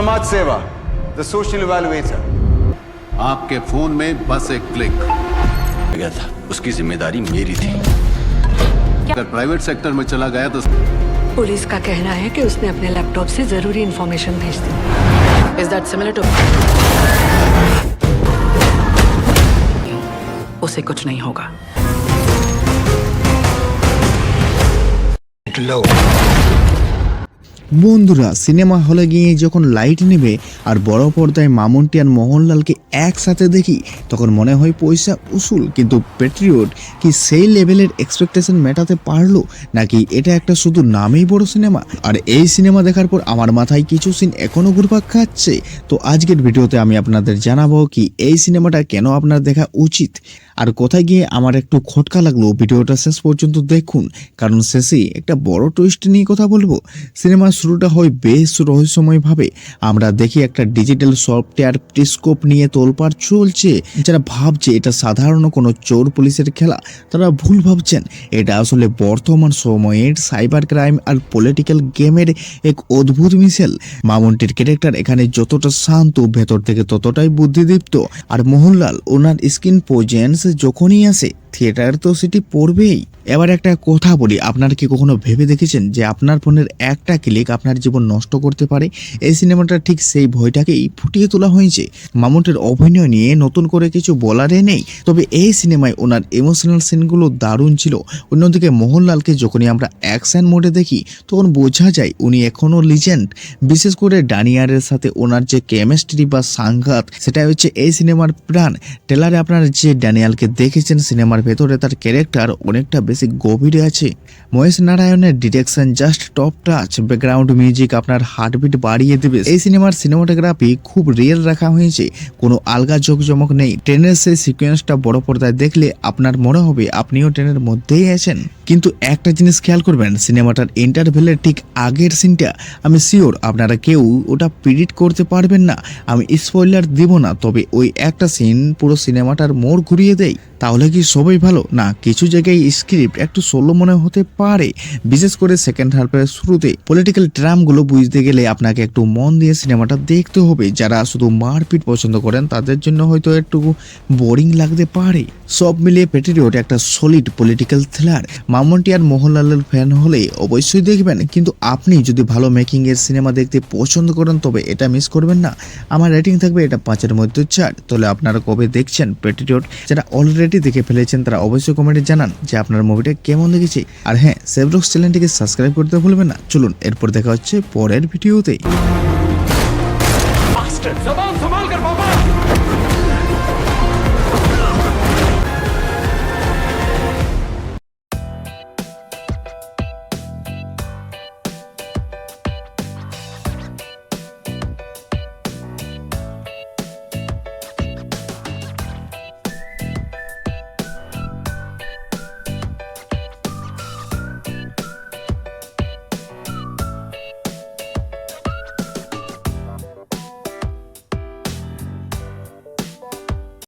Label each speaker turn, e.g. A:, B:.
A: समाज सेवा, the social evaluator.
B: आपके फोन में बस एक क्लिक
A: गया था, उसकी जिम्मेदारी मेरी थी।
B: अगर प्राइवेट सेक्टर में चला गया तो
C: पुलिस का कहना है कि उसने अपने लैपटॉप से जरूरी इंफॉर्मेशन भेज दी। Is that similar to? उसे कुछ नहीं होगा।
D: বন্ধুরা, সিনেমা হলে গিয়ে যখন লাইট নেবে আর বড় পর্দায় মামুনটি আর মোহনলালকে একসাথে দেখি তখন মনে হয় পয়সা উসুল, কিন্তু প্যাট্রিয়ট কি সেই লেভেলের এক্সপেকটেশন মেটাতে পারলো, নাকি এটা একটা শুধু নামেই বড় সিনেমা? আর এই সিনেমা দেখার পর আমার মাথায় কিছু সিন এখনো ঘুরপাক খাচ্ছে। তো আজকের ভিডিওতে আমি আপনাদের জানাবো কি এই সিনেমাটা কেন আপনার দেখা উচিত আর কোথায় গিয়ে আমার একটু খটকা লাগলো। ভিডিওটা শেষ পর্যন্ত দেখুন, কারণ শেষে একটা বড় টুইস্ট নিয়ে কথা বলবো। সিনেমার শুরুটা হয় বেশ রহস্যময়ভাবে। আমরা দেখি একটা ডিজিটাল সফটওয়্যার টেলিস্কোপ নিয়ে তোলপাড় চলছে। যারা ভাবছে এটা সাধারণ কোনো চোর পুলিশের খেলা, তারা ভুল ভাবছেন। এটা আসলে বর্তমান সময়ের সাইবার ক্রাইম আর পলিটিক্যাল গেমের এক অদ্ভুত মিশেল। মামুনটির ক্যারেক্টার এখানে যতটা শান্ত, ভেতর থেকে ততটাই বুদ্ধিদীপ্ত। আর মোহনলাল, ওনার স্ক্রিন প্রেজেন্স যখনই আসে থিয়েটার তো সেটি পড়বেই। এবার একটা কথা বলি, আপনারা কি কখনো ভেবে দেখেছেন যে আপনার ফোনের একটা ক্লিক আপনার জীবন নষ্ট করতে পারে? এই সিনেমাটা ঠিক সেই ভয়টাকেই ফুটিয়ে তোলা হয়েছে। মামুনটির অভিনয় নিয়ে নতুন করে কিছু বলারই নেই, তবে এই সিনেমায় ওনার ইমোশনাল সিনগুলো দারুণ ছিল। অন্যদিকে মোহনলালকে যখনই আমরা অ্যাকশন মোডে দেখি তখন বোঝা যায় উনি এখনও লিজেন্ড। বিশেষ করে ডানিয়ারের সাথে ওনার যে কেমিস্ট্রি বা সাংঘাত, সেটা হচ্ছে এই সিনেমার প্রাণ। ট্রেলারে আপনারা যে ড্যানিয়ালকে দেখেছেন, সিনেমার ভেতরে তার ক্যারেক্টার অনেকটা বেশি গভীরে আছে। মহেশ নারায়ণের direction just top touch. Background music আপনার হার্টবিট বাড়িয়ে দেবে। এই সিনেমার সিনেমাটোগ্রাফি খুব রিয়েল রাখা হয়েছে, কোনো আলগা জমক নেই। ট্রেনের সেই সিকোয়েন্সটা বড় পর্দায় দেখলে আপনার মনে হবে আপনিও ট্রেনের মধ্যেই আছেন। কিন্তু একটা জিনিস খেয়াল করবেন, সিনেমাটার ইন্টারভেলের ঠিক আগের সিনটা আমি শিওর আপনারা কেউ ওটা প্রিডিক্ট করতে পারবেন না। আমি স্পয়লার দিব না, তবে ওই একটা সিন পুরো সিনেমাটার মোড় ঘুরিয়ে দেয়। তাহলে কি সবাই ভালো? না, কিছু জায়গায় স্ক্রিপ্ট একটু সোলো মনে হতে পারে, বিশেষ করে সেকেন্ড হাফের শুরুতে। পলিটিক্যাল ট্রামগুলো বুঝতে গেলে আপনাকে একটু মন দিয়ে সিনেমাটা দেখতে হবে। যারা শুধু মারপিট পছন্দ করেন তাদের জন্য হয়তো একটু বোরিং লাগতে পারে। সব মিলিয়ে প্যাট্রিয়ট একটা সলিড পলিটিক্যাল থ্রিলার। মামুনটি আর মোহনলালের ফ্যান হলে অবশ্যই দেখবেন, কিন্তু আপনি যদি ভালো মেকিং এর সিনেমা দেখতে পছন্দ করেন তবে এটা মিস করবেন না। আমার রেটিং থাকবে এটা 5-এর মধ্যে 4। তাহলে আপনারা কবে দেখছেন প্যাট্রিয়ট? যারা অলরেডি দেখে ফেলেছেন তারা অবশ্যই কমেন্টে জানান যে আপনার মুভিটা কেমন লেগেছে। আর হ্যাঁ, সেভরক্স চ্যানেলটিকে সাবস্ক্রাইব করতে ভুলবেন না। চলুন এরপর দেখা হচ্ছে পরের ভিডিওতে।
E: जबान संभाल कर बाबा।